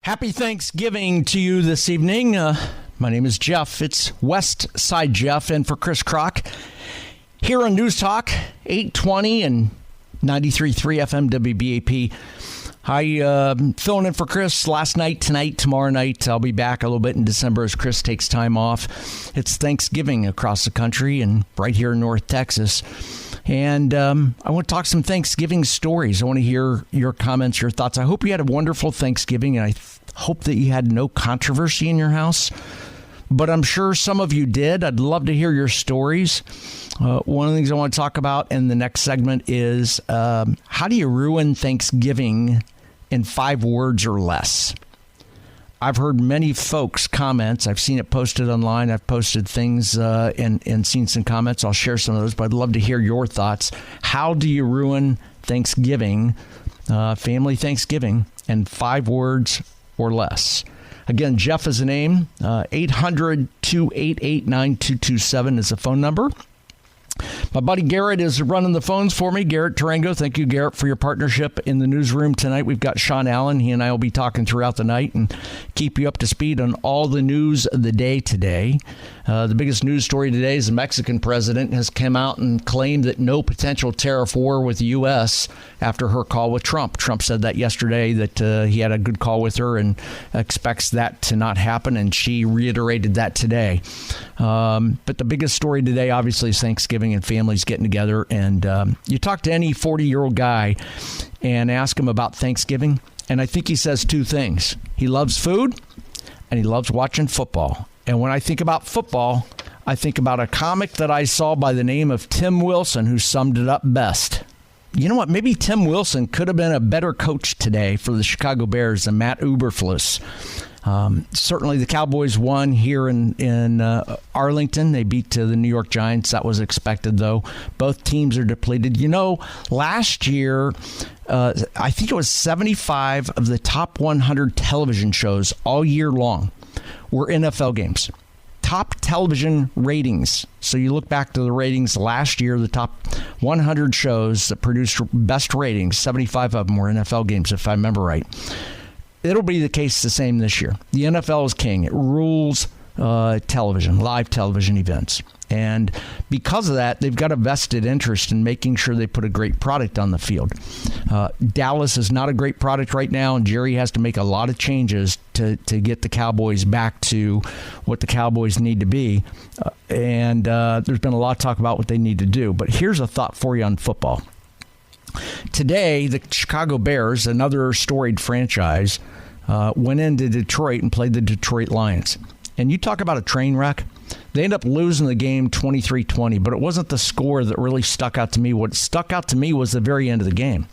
Happy Thanksgiving to you this evening. My name is Jeff. It's Westside Jeff, and for Chris Krok here on News Talk 820 and 93.3 FM WBAP. I filling in for Chris last night, tonight, tomorrow night. I'll be back a little bit in December as Chris takes time off. It's Thanksgiving across the country and right here in North Texas. And I want to talk some Thanksgiving stories. I want to hear your comments, your thoughts. I hope you had a wonderful Thanksgiving, and I hope that you had no controversy in your house. But I'm sure some of you did. I'd love to hear your stories. One of the things I want to talk about in the next segment is how do you ruin Thanksgiving in 5 words or less? I've heard many folks' comments. I've seen it posted online. I've posted things and seen some comments. I'll share some of those, but I'd love to hear your thoughts. How do you ruin Thanksgiving, family Thanksgiving, in 5 words or less? Again, Jeff is the name. 800-288-9227 is the phone number. My buddy Garrett is running the phones for me. Garrett Tarango. Thank you, Garrett, for your partnership in the newsroom tonight. We've got Sean Allen. He and I will be talking throughout the night and keep you up to speed on all the news of the day today. The biggest news story today is the Mexican president has come out and claimed that no potential tariff war with the U.S. after her call with Trump. Trump said that yesterday, that he had a good call with her and expects that to not happen, and she reiterated that today. But the biggest story today, obviously, is Thanksgiving and families getting together. And you talk to any 40-year-old guy and ask him about Thanksgiving, and I think he says 2 things. He loves food, and he loves watching football. And when I think about football, I think about a comic that I saw by the name of Tim Wilson, who summed it up best. You know what? Maybe Tim Wilson could have been a better coach today for the Chicago Bears than Matt Eberflus. Certainly the Cowboys won here in Arlington. They beat the New York Giants. That was expected, though. Both teams are depleted. You know, last year, I think it was 75 of the top 100 television shows all year long were NFL games. Top television ratings. So you look back to the ratings last year, the top 100 shows that produced best ratings, 75 of them were NFL games, if I remember right. It'll be the case the same this year. The NFL is king. It rules television, live television events. And because of that, they've got a vested interest in making sure they put a great product on the field. Dallas is not a great product right now, and Jerry has to make a lot of changes to get the Cowboys back to what the Cowboys need to be. And there's been a lot of talk about what they need to do. But here's a thought for you on football. Today, the Chicago Bears, another storied franchise, went into Detroit and played the Detroit Lions. And you talk about a train wreck. They end up losing the game 23-20, but it wasn't the score that really stuck out to me. What stuck out to me was the very end of the game.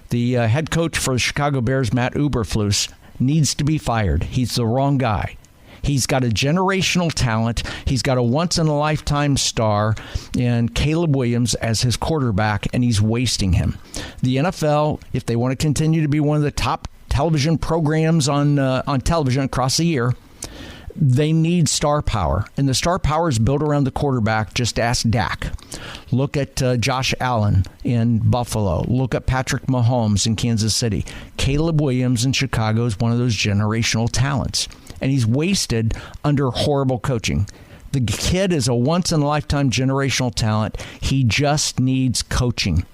The head coach for the Chicago Bears, Matt Eberflus, needs to be fired. He's the wrong guy. He's got a generational talent. He's got a once-in-a-lifetime star in Caleb Williams as his quarterback, and he's wasting him. The NFL, if they want to continue to be one of the top television programs on television across the year, they need star power, and the star power is built around the quarterback. Just ask Dak. Look at Josh Allen in Buffalo. Look at Patrick Mahomes in Kansas City. Caleb Williams in Chicago is one of those generational talents, and he's wasted under horrible coaching. The kid is a once-in-a-lifetime generational talent. He just needs coaching.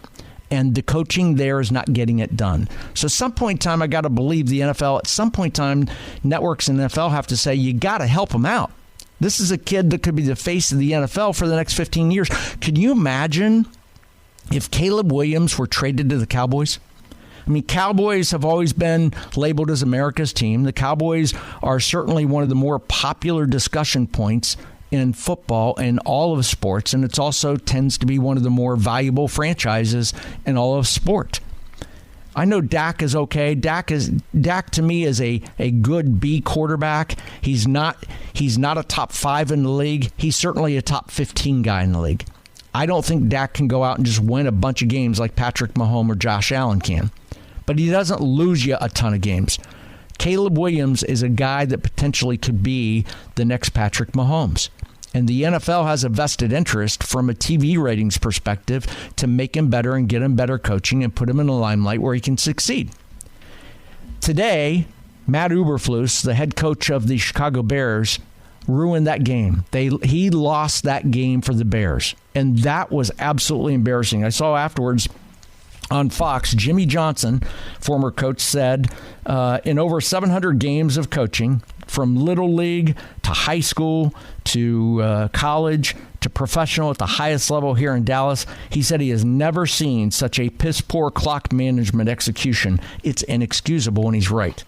And the coaching there is not getting it done. So at some point in time, I got to believe the NFL. At some point in time, networks and NFL have to say, you got to help him out. This is a kid that could be the face of the NFL for the next 15 years. Can you imagine if Caleb Williams were traded to the Cowboys? I mean, Cowboys have always been labeled as America's team. The Cowboys are certainly one of the more popular discussion points in football and all of sports, and it also tends to be one of the more valuable franchises in all of sport. I know Dak is okay. Dak to me is a good B quarterback. He's not a top 5 in the league. He's certainly a top 15 guy in the league. I don't think Dak can go out and just win a bunch of games like Patrick Mahomes or Josh Allen can. But he doesn't lose you a ton of games. Caleb Williams is a guy that potentially could be the next Patrick Mahomes. And the NFL has a vested interest from a TV ratings perspective to make him better and get him better coaching and put him in the limelight where he can succeed. Today, Matt Eberflus, the head coach of the Chicago Bears, ruined that game. He lost that game for the Bears, and that was absolutely embarrassing. I saw afterwards on Fox, Jimmy Johnson, former coach, said in over 700 games of coaching, from little league to high school to college to professional at the highest level here in Dallas, he said he has never seen such a piss-poor clock management execution. It's inexcusable, and he's right.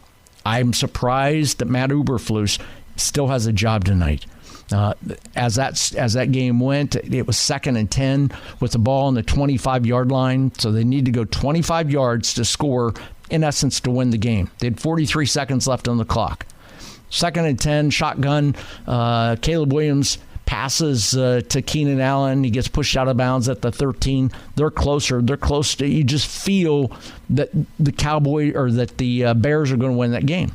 I'm surprised that Matt Eberflus still has a job tonight. As that game went, it was 2nd and 10 with the ball on the 25-yard line. So they need to go 25 yards to score, in essence, to win the game. They had 43 seconds left on the clock. 2nd and 10, shotgun. Caleb Williams passes to Keenan Allen. He gets pushed out of bounds at the 13. They're closer. They're close to. You just feel that the Bears are going to win that game.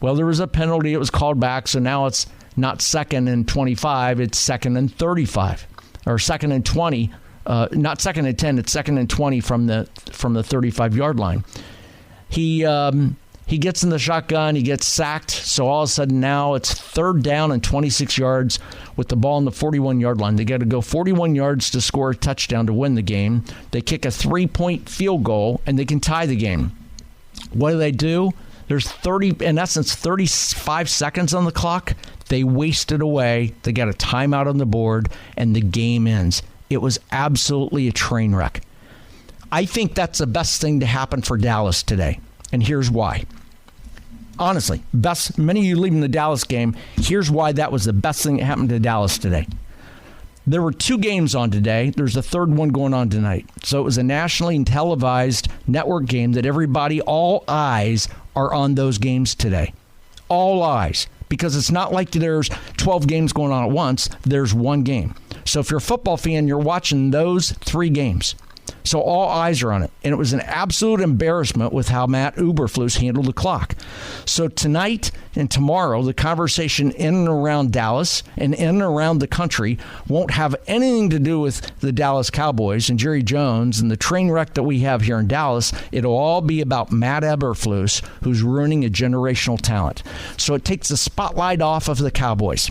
Well, there was a penalty. It was called back, so now it's not 2nd and 25, it's 2nd and 35, or 2nd and 20. Not 2nd and 10, it's 2nd and 20 from the 35-yard line. He gets in the shotgun, he gets sacked, so all of a sudden now it's 3rd down and 26 yards with the ball on the 41-yard line. They got to go 41 yards to score a touchdown to win the game. They kick a 3-point field goal, and they can tie the game. What do? There's 35 seconds on the clock. They wasted away. They got a timeout on the board, and the game ends. It was absolutely a train wreck. I think that's the best thing to happen for Dallas today, and here's why. Honestly, many of you leaving the Dallas game, here's why that was the best thing that happened to Dallas today. There were 2 games on today. There's a 3rd one going on tonight. So it was a nationally televised network game that all eyes are on those games today. All eyes. Because it's not like there's 12 games going on at once. There's one game. So if you're a football fan, you're watching those 3 games. So all eyes are on it. And it was an absolute embarrassment with how Matt Eberflus handled the clock. So tonight and tomorrow, the conversation in and around Dallas and in and around the country won't have anything to do with the Dallas Cowboys and Jerry Jones and the train wreck that we have here in Dallas. It'll all be about Matt Eberflus, who's ruining a generational talent. So it takes the spotlight off of the Cowboys.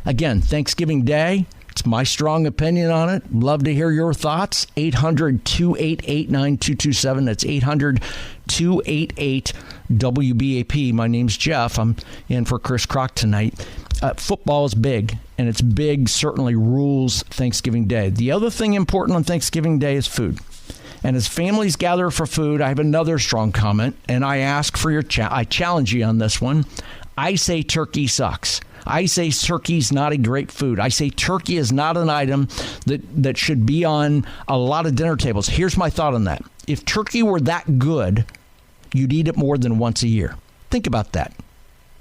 Again, Thanksgiving Day. It's my strong opinion on it. Love to hear your thoughts. 800-288-9227. That's 800-288-WBAP. My name's Jeff. I'm in for Chris Krok tonight. Football is big, and it's big certainly rules Thanksgiving Day. The other thing important on Thanksgiving Day is food. And as families gather for food, I have another strong comment, and I ask for your I challenge you on this one. I say turkey sucks. I say turkey's not a great food. I say turkey is not an item that should be on a lot of dinner tables. Here's my thought on that. If turkey were that good, you'd eat it more than once a year. Think about that.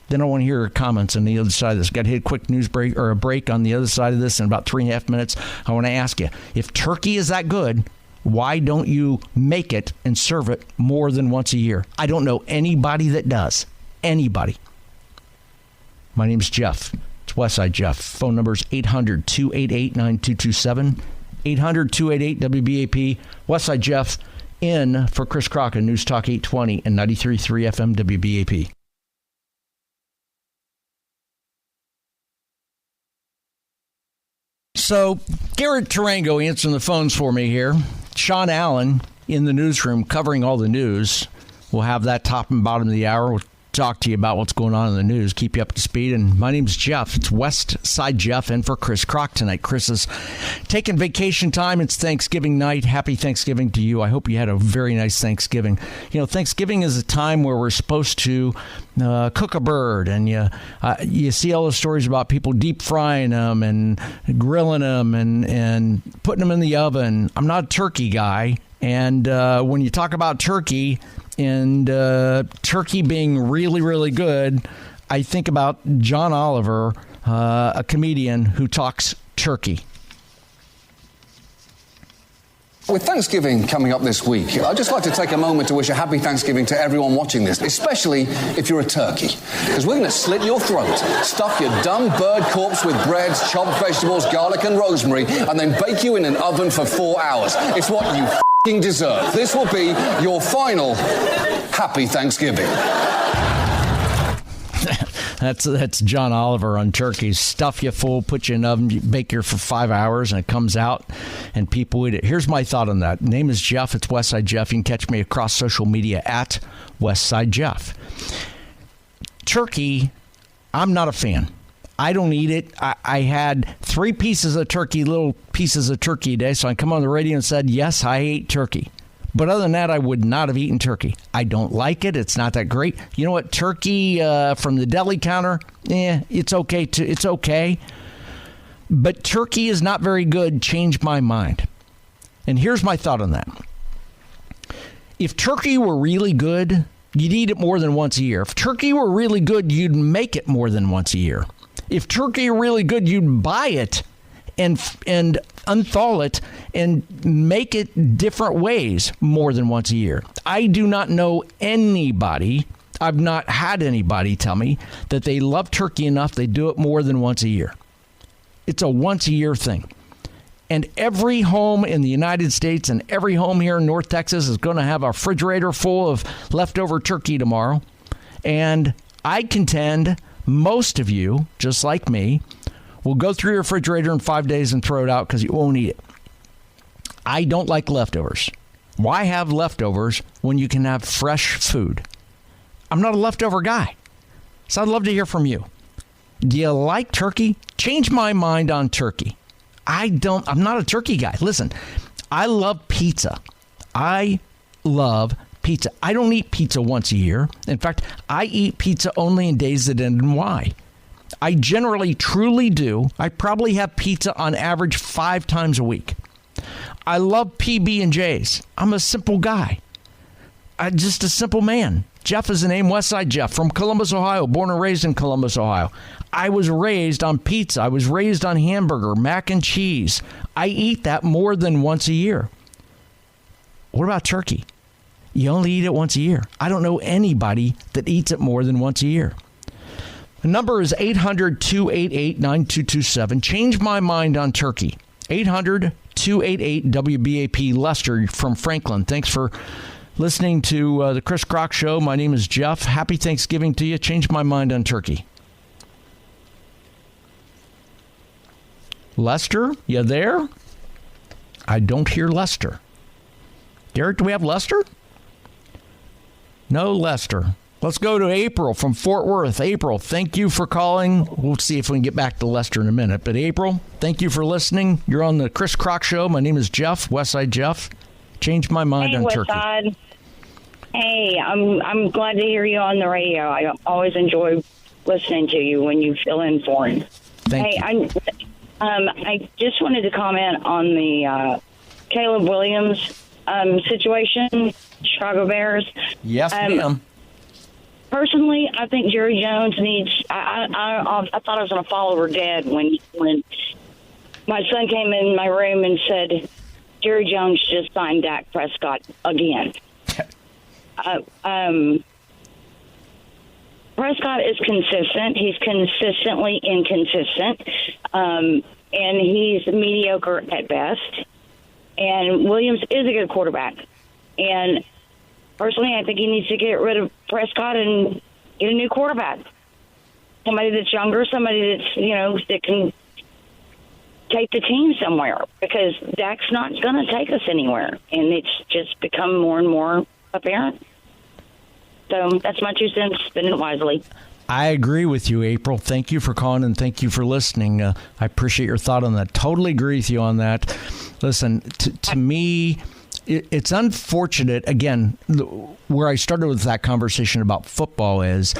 Then I want to hear your comments on the other side of this. Got to hit a quick news break or a break on the other side of this in about 3.5 minutes. I want to ask you, if turkey is that good, why don't you make it and serve it more than once a year? I don't know anybody that does. Anybody. My name's Jeff. It's Westside Jeff. Phone number is 800-288-9227. 800-288-WBAP. Westside Jeff in for Chris Krok on News Talk 820 and 93.3 FM WBAP. So Garrett Tarango answering the phones for me here. Sean Allen in the newsroom covering all the news. We'll have that top and bottom of the hour. We'll talk to you about what's going on in the news, keep you up to speed. And my name's Jeff. It's Westside Jeff in for Chris Krok tonight. Chris is taking vacation time. It's Thanksgiving night. Happy Thanksgiving to you. I hope you had a very nice Thanksgiving. You know, Thanksgiving is a time where we're supposed to cook a bird, and you see all the stories about people deep frying them and grilling them and putting them in the oven. I'm not a turkey guy. And when you talk about turkey and turkey being really, really good, I think about John Oliver, a comedian who talks turkey. With Thanksgiving coming up this week, I'd just like to take a moment to wish a happy Thanksgiving to everyone watching this, especially if you're a turkey. Because we're going to slit your throat, stuff your dumb bird corpse with breads, chopped vegetables, garlic and rosemary, and then bake you in an oven for 4 hours. It's what you f***ing deserve. This will be your final happy Thanksgiving. That's John Oliver on turkeys. Stuff you full, put you in an oven, you bake here for 5 hours, and it comes out, and people eat it. Here's my thought on that. Name is Jeff. It's Westside Jeff. You can catch me across social media at Westside Jeff. Turkey, I'm not a fan. I don't eat it. I had 3 pieces of turkey, little pieces of turkey a day, so I come on the radio and said, yes, I ate turkey. But other than that, I would not have eaten turkey. I don't like it. It's not that great. You know what? Turkey from the deli counter, it's okay. It's okay. But turkey is not very good. Changed my mind. And here's my thought on that. If turkey were really good, you'd eat it more than once a year. If turkey were really good, you'd make it more than once a year. If turkey were really good, you'd buy it and unthaw it and make it different ways more than once a year. I do not know anybody, I've not had anybody tell me that they love turkey enough they do it more than once a year. It's a once a year thing. And every home in the United States and every home here in North Texas is going to have a refrigerator full of leftover turkey tomorrow. And I contend most of you, just like me, will go through your refrigerator in 5 days and throw it out because you won't eat it. I don't like leftovers. Why have leftovers when you can have fresh food? I'm not a leftover guy. So I'd love to hear from you. Do you like turkey? Change my mind on turkey. I'm not a turkey guy. Listen, I love pizza. I love pizza. I don't eat pizza once a year. In fact, I eat pizza only in days that end in Y. I generally, truly do. I probably have pizza on average 5 times a week. I love PB&Js. I'm a simple guy. I'm just a simple man. Jeff is the name, Westside Jeff, from Columbus, Ohio, born and raised in Columbus, Ohio. I was raised on pizza. I was raised on hamburger, mac and cheese. I eat that more than once a year. What about turkey? You only eat it once a year. I don't know anybody that eats it more than once a year. The number is 800-288-9227. Change my mind on turkey. 800-288-WBAP. Lester from Franklin. Thanks for listening to the Chris Krok Show. My name is Jeff. Happy Thanksgiving to you. Change my mind on turkey. Lester, you there? I don't hear Lester. Garrett, do we have Lester? No Lester. Let's go to April from Fort Worth. April, thank you for calling. We'll see if we can get back to Lester in a minute. But April, thank you for listening. You're on the Chris Krok Show. My name is Jeff, Westside Jeff. Change my mind on turkey. Westside. Hey, I'm glad to hear you on the radio. I always enjoy listening to you when you fill in for me. Thank you. I just wanted to comment on the Caleb Williams situation, Chicago Bears. Yes, ma'am. Personally, I think Jerry Jones needs. I thought I was going to fall over dead when my son came in my room and said, Jerry Jones just signed Dak Prescott again. Prescott is consistent. He's consistently inconsistent, and he's mediocre at best. And Williams is a good quarterback. And personally, I think he needs to get rid of Prescott and get a new quarterback. Somebody that's younger, somebody that's, that can take the team somewhere, because Dak's not going to take us anywhere. And it's just become more and more apparent. So that's my 2 cents. Spend it wisely. I agree with you, April. Thank you for calling and thank you for listening. I appreciate your thought on that. Totally agree with you on that. Listen, to me, it's unfortunate. Again, where I started with that conversation about football is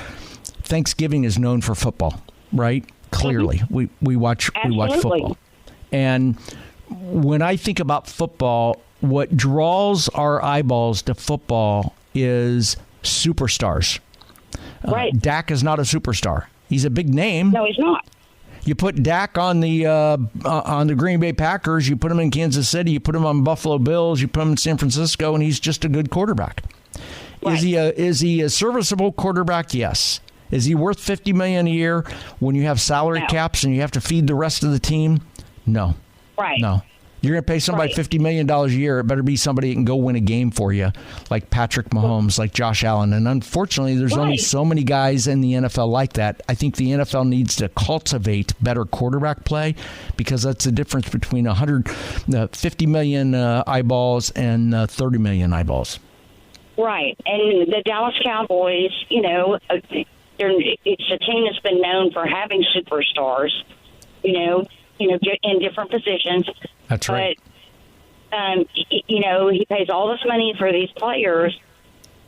Thanksgiving is known for football, right? Clearly, we watch football. And when I think about football, what draws our eyeballs to football is superstars. Right. Dak is not a superstar. He's a big name. No, he's not. You put Dak on the Green Bay Packers, you put him in Kansas City, you put him on Buffalo Bills, you put him in San Francisco, and he's just a good quarterback. Right. Is he a serviceable quarterback? Yes. Is he worth $50 million a year when you have salary caps and you have to feed the rest of the team? No. Right. No. You're going to pay somebody $50 million a year. It better be somebody that can go win a game for you, like Patrick Mahomes, like Josh Allen. And unfortunately, there's only so many guys in the NFL like that. I think the NFL needs to cultivate better quarterback play, because that's the difference between 50 million eyeballs and 30 million eyeballs. Right. And the Dallas Cowboys, it's a team that's been known for having superstars, in different positions. That's right. But, he pays all this money for these players.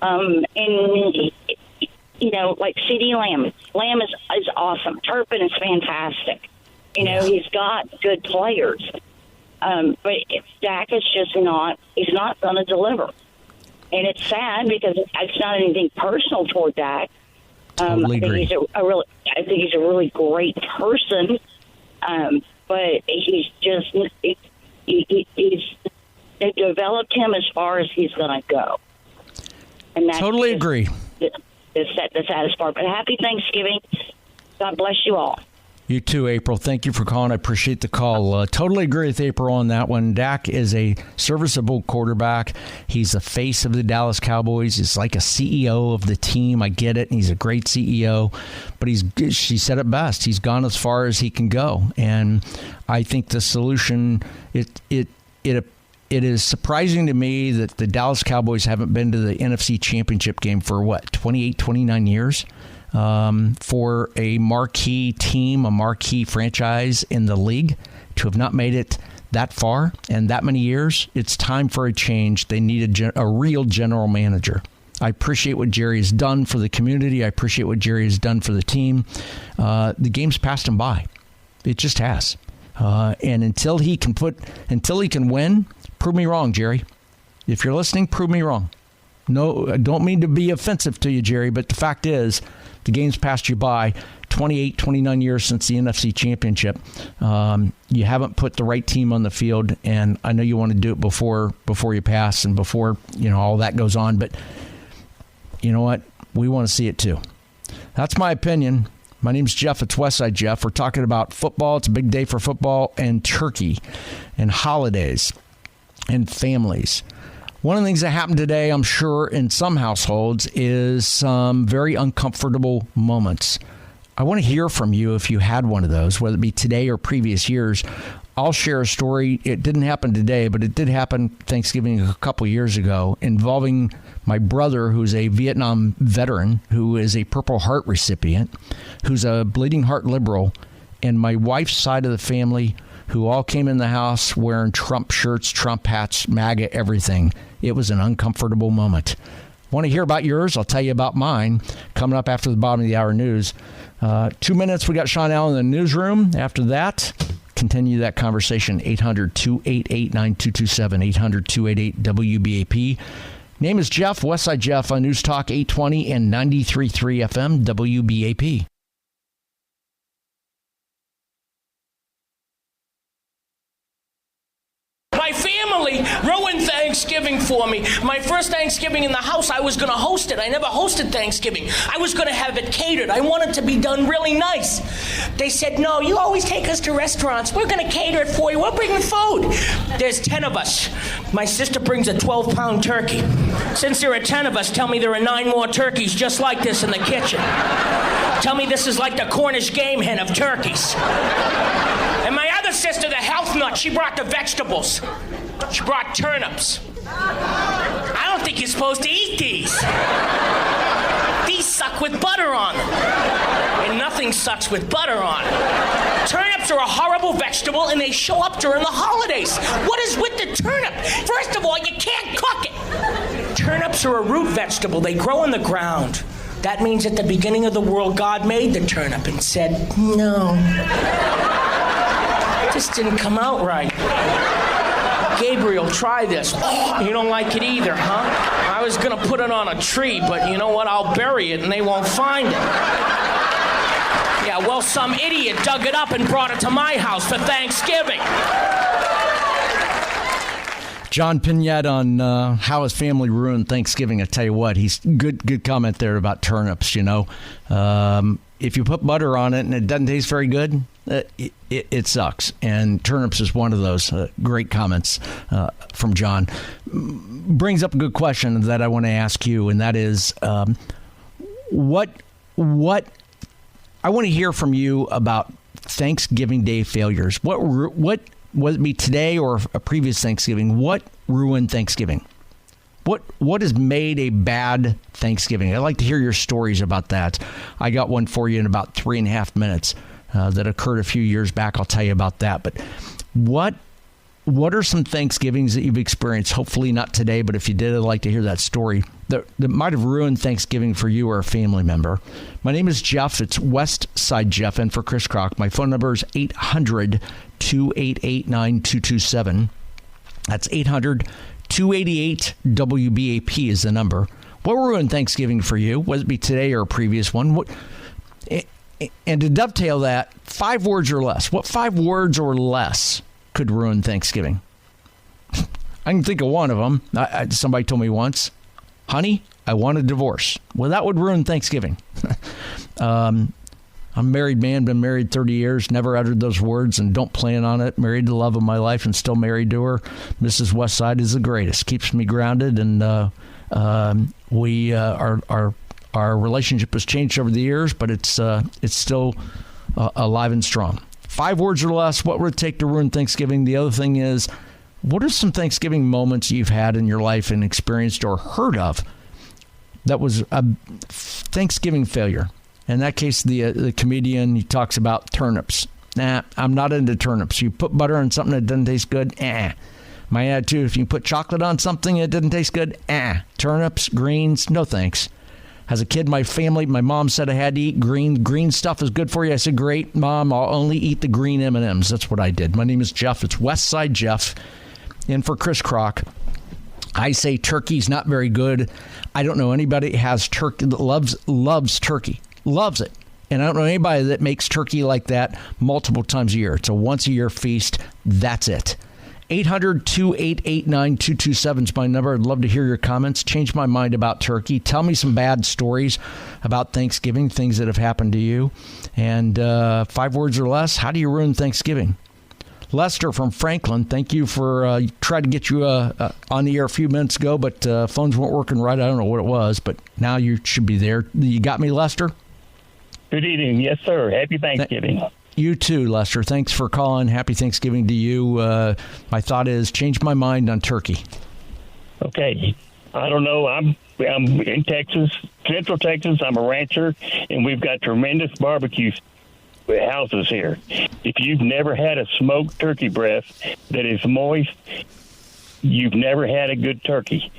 And, like CeeDee Lamb. Lamb is awesome. Turpin is fantastic. He's got good players. But Dak is just he's not going to deliver. And it's sad because it's not anything personal toward Dak. Totally agree. I think he's a really great person. But he's just they've developed him as far as he's going to go. And that's totally agree. The saddest part. But happy Thanksgiving. God bless you all. You too, April. Thank you for calling. I appreciate the call. Totally agree with April on that one. Dak is a serviceable quarterback. He's the face of the Dallas Cowboys. He's like a CEO of the team. I get it. And he's a great CEO. But she said it best. He's gone as far as he can go. And I think the solution, it is surprising to me that the Dallas Cowboys haven't been to the NFC Championship game for 28, 29 years. For a marquee team, a marquee franchise in the league to have not made it that far and that many years, it's time for a change. They need a real general manager. I appreciate what Jerry has done for the community. I appreciate what Jerry has done for the team. The game's passed him by. It just has. And until he can win, prove me wrong, Jerry. If you're listening, prove me wrong. No, I don't mean to be offensive to you, Jerry, but the fact is, the game's passed you by. 28, 29 years since the NFC Championship. You haven't put the right team on the field, and I know you want to do it before you pass and before all that goes on. But you know what? We want to see it too. That's my opinion. My name's Jeff. It's Westside Jeff. We're talking about football. It's a big day for football and turkey and holidays and families. One of the things that happened today, I'm sure, in some households is some very uncomfortable moments. I want to hear from you if you had one of those, whether it be today or previous years. I'll share a story. It didn't happen today, but it did happen Thanksgiving a couple years ago, involving my brother, who's a Vietnam veteran, who is a Purple Heart recipient, who's a bleeding heart liberal, and my wife's side of the family, who all came in the house wearing Trump shirts, Trump hats, MAGA, everything. It was an uncomfortable moment. Want to hear about yours? I'll tell you about mine coming up after the bottom of the hour news. 2 minutes, we got Sean Allen in the newsroom. After that, continue that conversation. 800-288-9227, 800-288-WBAP. Name is Jeff, Westside Jeff on News Talk 820 and 93.3 FM, WBAP. My family ruined Thanksgiving for me. My first Thanksgiving in the house, I was going to host it. I never hosted Thanksgiving. I was going to have it catered. I wanted to be done really nice. They said, no, you always take us to restaurants. We're going to cater it for you. We're bringing food. There's 10 of us. My sister brings a 12-pound turkey. Since there are 10 of us, tell me there are 9 more turkeys just like this in the kitchen. Tell me this is like the Cornish game hen of turkeys. And my other sister, the health nut, she brought the vegetables. She brought turnips. I don't think you're supposed to eat these. These suck with butter on them. And nothing sucks with butter on it. Turnips are a horrible vegetable, and they show up during the holidays. What is with the turnip? First of all, you can't cook it. Turnips are a root vegetable. They grow in the ground. That means at the beginning of the world, God made the turnip and said, no. This didn't come out right. Gabriel, try this. You don't like it either, huh? I was going to put it on a tree, but you know what? I'll bury it and they won't find it. Yeah, well, some idiot dug it up and brought it to my house for Thanksgiving. John Pignette on how his family ruined Thanksgiving. I tell you what, he's good comment there about turnips. If you put butter on it and it doesn't taste very good, it sucks. And turnips is one of those. Great comments from John. Brings up a good question that I want to ask you, and that is, what I want to hear from you about Thanksgiving Day failures. What whether it be today or a previous Thanksgiving, what ruined Thanksgiving? What has made a bad Thanksgiving? I'd like to hear your stories about that. I got one for you in about 3.5 minutes that occurred a few years back. I'll tell you about that. But what are some Thanksgivings that you've experienced? Hopefully not today, but if you did, I'd like to hear that story that might have ruined Thanksgiving for you or a family member. My name is Jeff. It's Westside Jeff, and for Chris Krok. My phone number is 800-288-9227. That's 800-288-WBAP is the number. What ruined Thanksgiving for you? Whether it be today or a previous one? And to dovetail that, 5 words or less. What 5 words or less could ruin Thanksgiving? I can think of one of them. Somebody told me once, honey, I want a divorce. Well, that would ruin Thanksgiving. I'm a married man, been married 30 years, never uttered those words and don't plan on it. Married the love of my life and still married to her. Mrs. Westside is the greatest. Keeps me grounded, and our relationship has changed over the years, but it's still alive and strong. 5 words or less, what would it take to ruin Thanksgiving? The other thing is, what are some Thanksgiving moments you've had in your life and experienced or heard of that was a Thanksgiving failure? In that case, the comedian, he talks about turnips. Nah, I'm not into turnips. You put butter on something that doesn't taste good, My attitude, if you put chocolate on something that doesn't taste good, Turnips, greens, no thanks. As a kid, my mom said I had to eat green. Green stuff is good for you. I said, great, Mom, I'll only eat the green M&Ms. That's what I did. My name is Jeff. It's Westside Jeff. And for Chris Krok, I say turkey's not very good. I don't know anybody that has turkey that loves turkey. Loves it. And I don't know anybody that makes turkey like that multiple times a year. It's a once-a-year feast. That's it. 800-288-9227 is my number. I'd love to hear your comments. Change my mind about turkey. Tell me some bad stories about Thanksgiving, things that have happened to you. And 5 words or less, how do you ruin Thanksgiving? Lester from Franklin, thank you for tried to get you on the air a few minutes ago, but phones weren't working right. I don't know what it was, but now you should be there. You got me, Lester? Good evening. Yes, sir. Happy Thanksgiving. You too, Lester. Thanks for calling. Happy Thanksgiving to you. My thought is change my mind on turkey. Okay. I don't know. I'm in Texas, Central Texas. I'm a rancher, and we've got tremendous barbecue houses here. If you've never had a smoked turkey breast that is moist, you've never had a good turkey.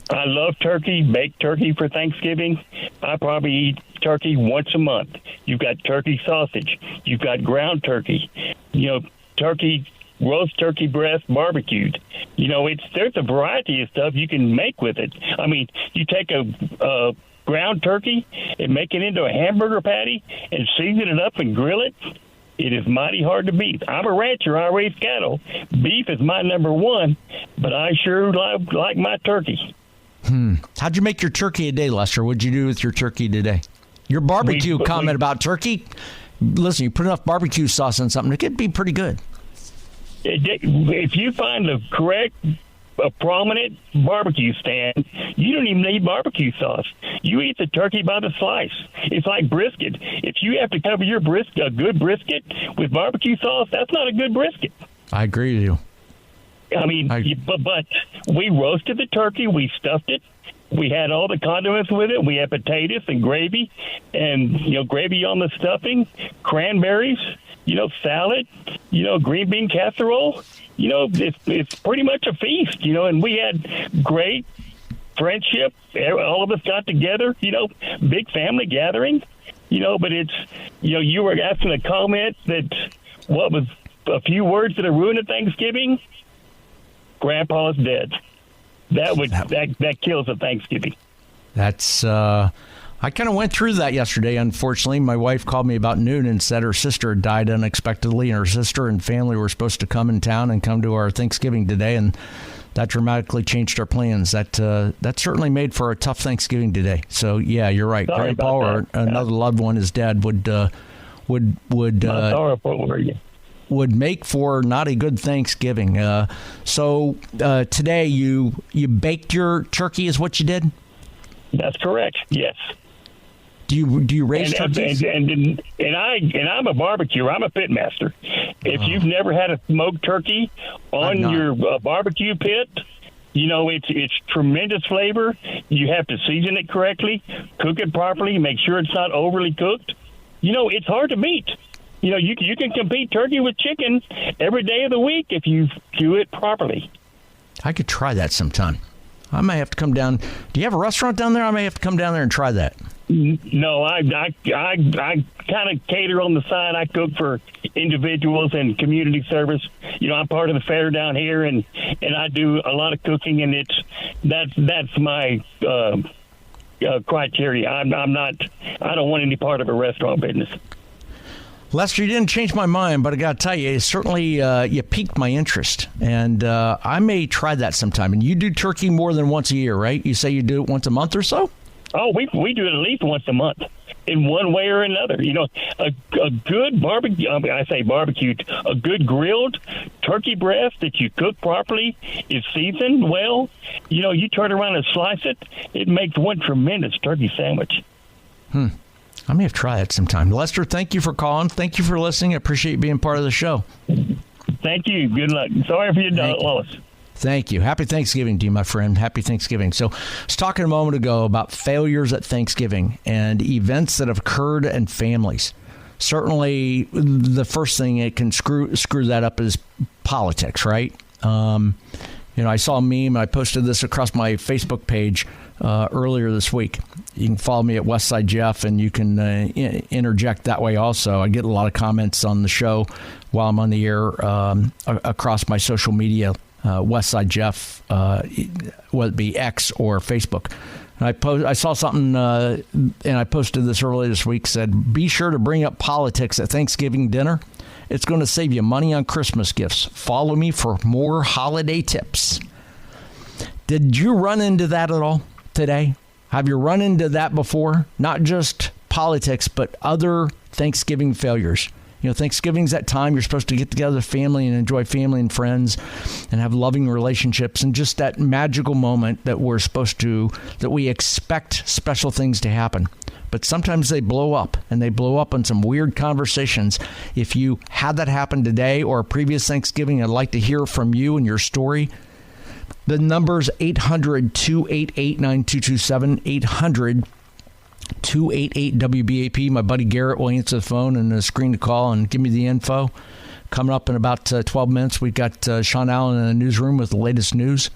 I love turkey, baked turkey for Thanksgiving. I probably eat turkey once a month. You've got turkey sausage. You've got ground turkey. Turkey, roast turkey breast barbecued. There's a variety of stuff you can make with it. I mean, you take a ground turkey and make it into a hamburger patty and season it up and grill it. It is mighty hard to beat. I'm a rancher. I raise cattle. Beef is my number one, but I sure like my turkey. How'd you make your turkey today, Lester? What'd you do with your turkey today? Your barbecue comment about turkey, listen, you put enough barbecue sauce on something, it could be pretty good. If you find the correct, a prominent barbecue stand, you don't even need barbecue sauce. You eat the turkey by the slice. It's like brisket. If you have to cover your a good brisket with barbecue sauce, that's not a good brisket. I agree with you. I mean, but we roasted the turkey. We stuffed it. We had all the condiments with it. We had potatoes and gravy, and gravy on the stuffing, cranberries, salad, green bean casserole. It's pretty much a feast. And we had great friendship. All of us got together. Big family gathering. But it's you were asking a comment that what was a few words that are ruined Thanksgiving. Grandpa is dead. That kills a Thanksgiving. That's I kind of went through that yesterday. Unfortunately, my wife called me about noon and said her sister had died unexpectedly, and her sister and family were supposed to come in town and come to our Thanksgiving today, and that dramatically changed our plans. That certainly made for a tough Thanksgiving today. So yeah, you're right. Sorry Grandpa or another loved one, his dad would sorry for you. Would make for not a good Thanksgiving. So today you baked your turkey, is what you did? That's correct. Yes. Do you raise turkeys? And I'm a barbecuer. I'm a pit master. If you've never had a smoked turkey on your barbecue pit, it's tremendous flavor. You have to season it correctly, cook it properly, make sure it's not overly cooked. It's hard to beat. You can compete turkey with chicken every day of the week if you do it properly. I could try that sometime. I may have to come down. Do you have a restaurant down there? I may have to come down there and try that. No, I kind of cater on the side. I cook for individuals and community service. I'm part of the fair down here, and I do a lot of cooking, and that's my criteria. I don't want any part of a restaurant business. Lester, you didn't change my mind, but I got to tell you, certainly you piqued my interest, and I may try that sometime. And you do turkey more than once a year, right? You say you do it once a month or so? Oh, we do it at least once a month in one way or another. A good barbecue, I say barbecued, a good grilled turkey breast that you cook properly is seasoned well. You turn around and slice it, it makes one tremendous turkey sandwich. I may have to try it sometime. Lester, thank you for calling. Thank you for listening. I appreciate you being part of the show. Thank you. Good luck. Sorry for your loss. Thank you. Happy Thanksgiving to you, my friend. Happy Thanksgiving. So I was talking a moment ago about failures at Thanksgiving and events that have occurred in families. Certainly, the first thing it can screw that up is politics, right? I saw a meme. I posted this across my Facebook page earlier this week. You can follow me at Westside Jeff, and you can interject that way also. I get a lot of comments on the show while I'm on the air across my social media, Westside Jeff, whether it be X or Facebook. And I saw something, and I posted this earlier this week, said, be sure to bring up politics at Thanksgiving dinner. It's going to save you money on Christmas gifts. Follow me for more holiday tips. Did you run into that at all today? Have you run into that before? Not just politics, but other Thanksgiving failures. Thanksgiving's that time you're supposed to get together with family and enjoy family and friends and have loving relationships, and just that magical moment that that we expect special things to happen. But sometimes they blow up, and they blow up on some weird conversations. If you had that happen today or a previous Thanksgiving, I'd like to hear from you and your story. The number's 800-288-9227, 800-288-WBAP. My buddy Garrett will answer the phone and screen the call and give me the info. Coming up in about 12 minutes, we've got Sean Allen in the newsroom with the latest news,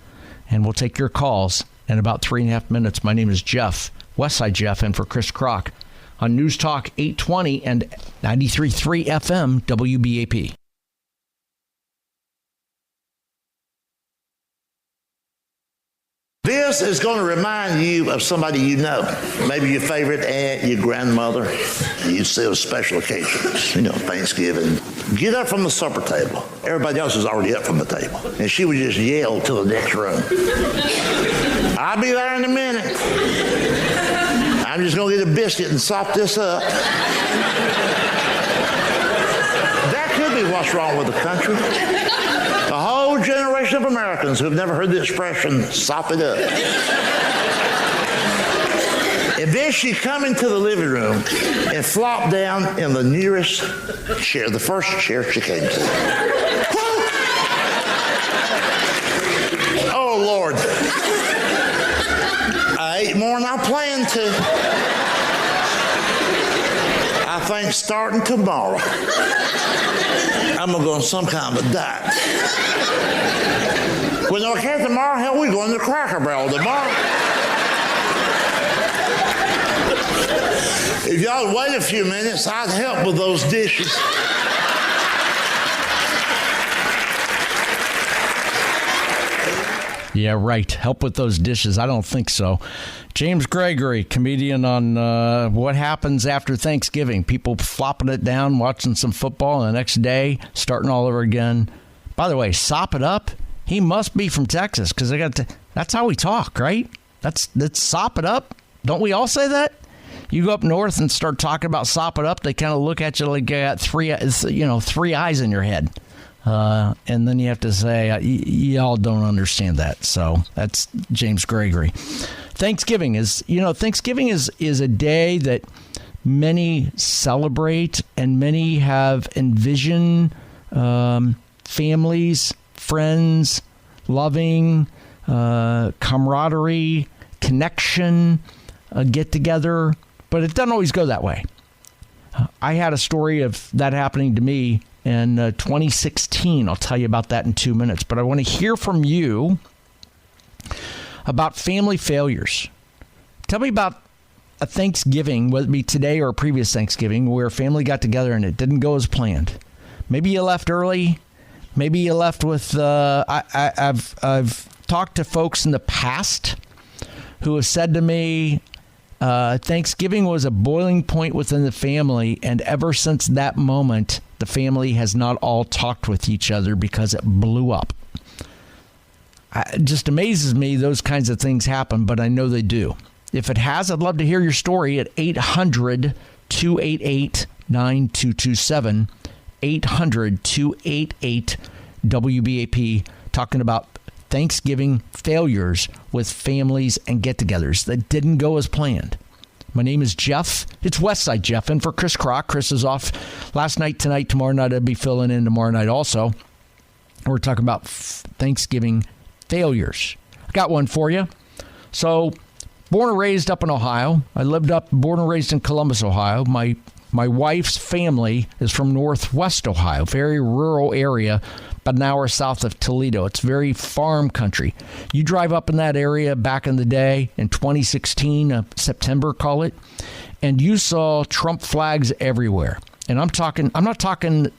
and we'll take your calls in about 3.5 minutes. My name is Jeff, Westside Jeff, and for Chris Krok on News Talk 820 and 93.3 FM WBAP. This is going to remind you of somebody you know. Maybe your favorite aunt, your grandmother. You see on special occasions, Thanksgiving. Get up from the supper table. Everybody else is already up from the table. And she would just yell to the next room. I'll be there in a minute. I'm just going to get a biscuit and sop this up. That could be what's wrong with the country. A whole generation of Americans who've never heard the expression, sop it up. And then she come into the living room and flop down in the nearest chair, the first chair she came to. Oh, Lord. I ate more than I planned to. I think starting tomorrow, I'm going to go on some kind of a diet. Well, no, I can't tomorrow. Hell, we're going to Cracker Barrel tomorrow. If y'all wait a few minutes, I'd help with those dishes. Yeah, right. Help with those dishes. I don't think so. James Gregory, comedian on what happens after Thanksgiving. People flopping it down, watching some football, and the next day, starting all over again. By the way, sop it up. he must be from Texas because that's how we talk, right? Let's sop it up. Don't we all say that? You go up north and start talking about sop it up, they kind of look at you like you got three eyes in your head. And then you have to say, y'all don't understand that. So that's James Gregory. Thanksgiving is a day that many celebrate and many have envisioned families, friends, loving, camaraderie, connection, get together. But it doesn't always go that way. I had a story of that happening to me in 2016. I'll tell you about that in 2 minutes. But I want to hear from you about family failures. Tell me about a Thanksgiving, whether it be today or a previous Thanksgiving, where family got together and it didn't go as planned. Maybe you left early. Maybe you left with... I've talked to folks in the past who have said to me, Thanksgiving was a boiling point within the family, and ever since that moment, the family has not all talked with each other because it blew up. It just amazes me those kinds of things happen, but I know they do. If it has, I'd love to hear your story at 800-288-9227, 800-288-WBAP, talking about Thanksgiving failures with families and get-togethers that didn't go as planned. My name is Jeff. It's Westside Jeff, and for Chris Krok. Chris is off last night, tonight, tomorrow night. I'll be filling in tomorrow night also. We're talking about Thanksgiving failures. I got one for you. So, born and raised up in Ohio. I born and raised in Columbus, Ohio. My wife's family is from Northwest Ohio, very rural area, about an hour south of Toledo. It's very farm country. You drive up in that area back in the day, in 2016, September, call it, and you saw Trump flags everywhere. And I'm not talking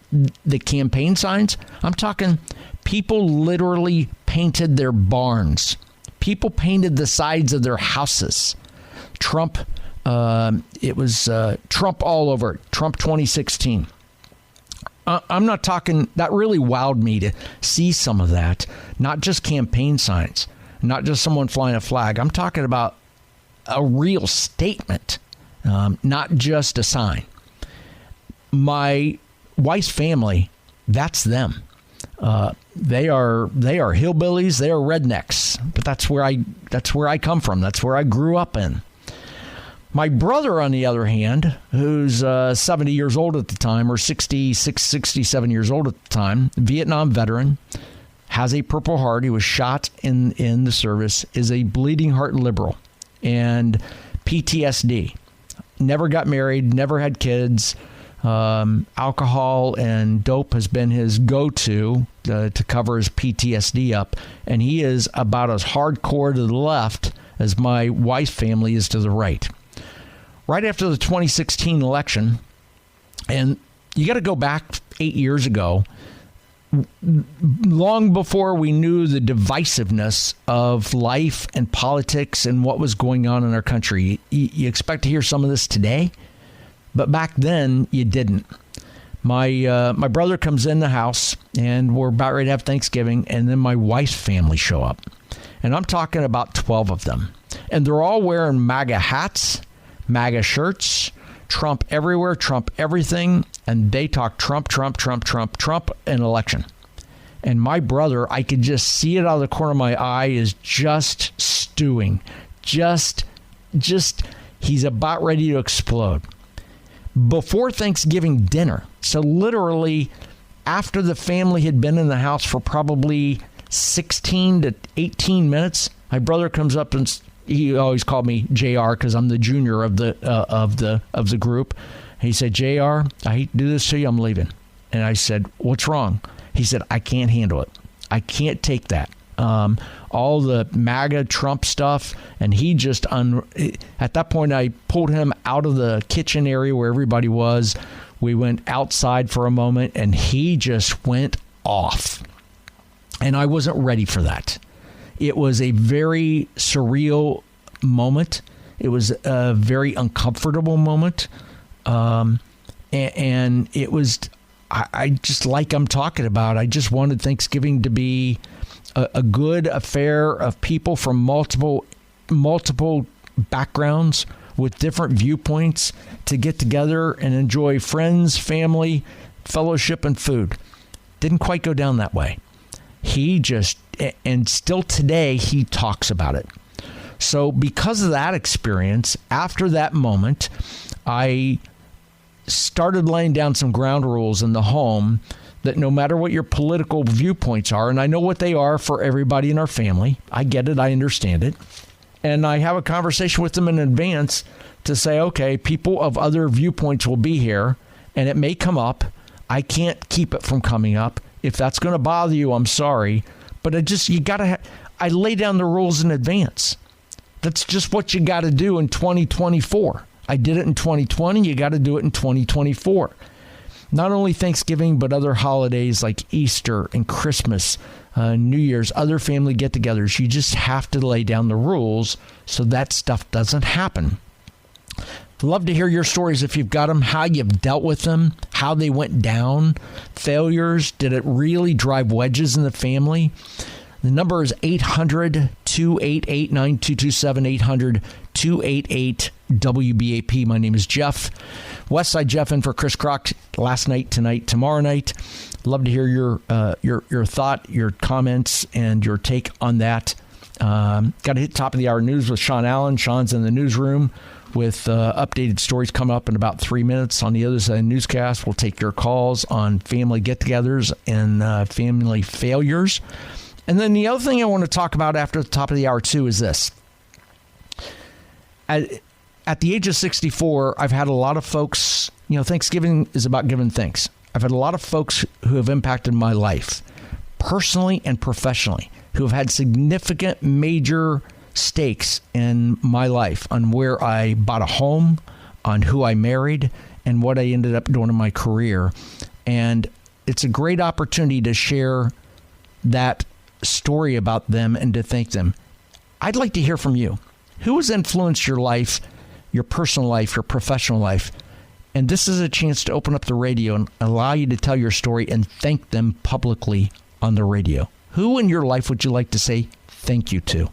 the campaign signs. I'm talking people literally painted their barns. People painted the sides of their houses. Trump, it was Trump all over it. Trump 2016. I'm not talking, that really wowed me to see some of that. Not just campaign signs, not just someone flying a flag. I'm talking about a real statement, not just a sign. My wife's family, that's them. They are hillbillies. They are rednecks. But that's where I come from. That's where I grew up in. My brother, on the other hand, who's 70 years old at the time, or 66, 67 years old at the time, Vietnam veteran, has a Purple Heart. He was shot in the service, is a bleeding heart liberal, and PTSD. Never got married, never had kids. Alcohol and dope has been his go-to to cover his PTSD up, and he is about as hardcore to the left as my wife's family is to the right. Right after the 2016 election, and you got to go back 8 years ago, long before we knew the divisiveness of life and politics and what was going on in our country. You expect to hear some of this today? But back then, you didn't. My brother comes in the house, and we're about ready to have Thanksgiving, and then my wife's family show up. And I'm talking about 12 of them. And they're all wearing MAGA hats, MAGA shirts, Trump everywhere, Trump everything, and they talk Trump, Trump, Trump, Trump, Trump, and election. And my brother, I could just see it out of the corner of my eye, is just stewing. Just he's about ready to explode. Before Thanksgiving dinner, so literally after the family had been in the house for probably 16 to 18 minutes, my brother comes up, and he always called me JR because I'm the junior of the group. He said, JR, I hate to do this to you, I'm leaving. And I said, what's wrong? He said, I can't handle it. I can't take that. All the MAGA Trump stuff, and he just at that point I pulled him out of the kitchen area where everybody was. We went outside for a moment, and he just went off, and I wasn't ready for that. It was a very surreal moment. It was a very uncomfortable moment, and it was I just, like I'm talking about, I just wanted Thanksgiving to be a good affair of people from multiple backgrounds with different viewpoints to get together and enjoy friends, family, fellowship, and food. Didn't quite go down that way. And still today, he talks about it. So because of that experience, after that moment, I started laying down some ground rules in the home that no matter what your political viewpoints are, and I know what they are for everybody in our family, I get it, I understand it, and I have a conversation with them in advance to say, okay, people of other viewpoints will be here, and it may come up. I can't keep it from coming up. If that's going to bother you, I'm sorry, but I lay down the rules in advance. That's just what you got to do in 2024. I did it in 2020. You got to do it in 2024. Not only Thanksgiving, but other holidays like Easter and Christmas, New Year's, other family get-togethers. You just have to lay down the rules so that stuff doesn't happen. I'd love to hear your stories if you've got them, how you've dealt with them, how they went down, failures. Did it really drive wedges in the family? The number is 800-288-9227, 800-288-WBAP. My name is Jeff. Westside Jeff in for Chris Krok last night, tonight, tomorrow night. Love to hear your thought, your comments, and your take on that. Got to hit top of the hour news with Sean Allen. Sean's in the newsroom with updated stories coming up in about 3 minutes. On the other side of the newscast, we'll take your calls on family get-togethers and family failures. And then the other thing I want to talk about after the top of the hour, too, is this. At the age of 64, I've had a lot of folks, Thanksgiving is about giving thanks. I've had a lot of folks who have impacted my life, personally and professionally, who have had significant major stakes in my life on where I bought a home, on who I married, and what I ended up doing in my career. And it's a great opportunity to share that story about them and to thank them. I'd like to hear from you. Who has influenced your life, your personal life, your professional life? And this is a chance to open up the radio and allow you to tell your story and thank them publicly on the radio. Who in your life would you like to say thank you to?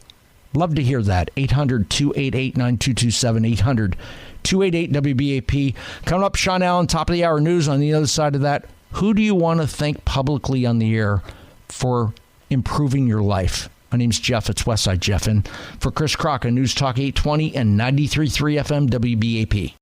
Love to hear that. 800-288-9227, 800-288-WBAP. Coming up, Sean Allen, top of the hour news. On the other side of that, who do you want to thank publicly on the air for improving your life? My name's Jeff. It's Westside Jeff. And for Chris Krok on News Talk 820 and 93.3 FM WBAP.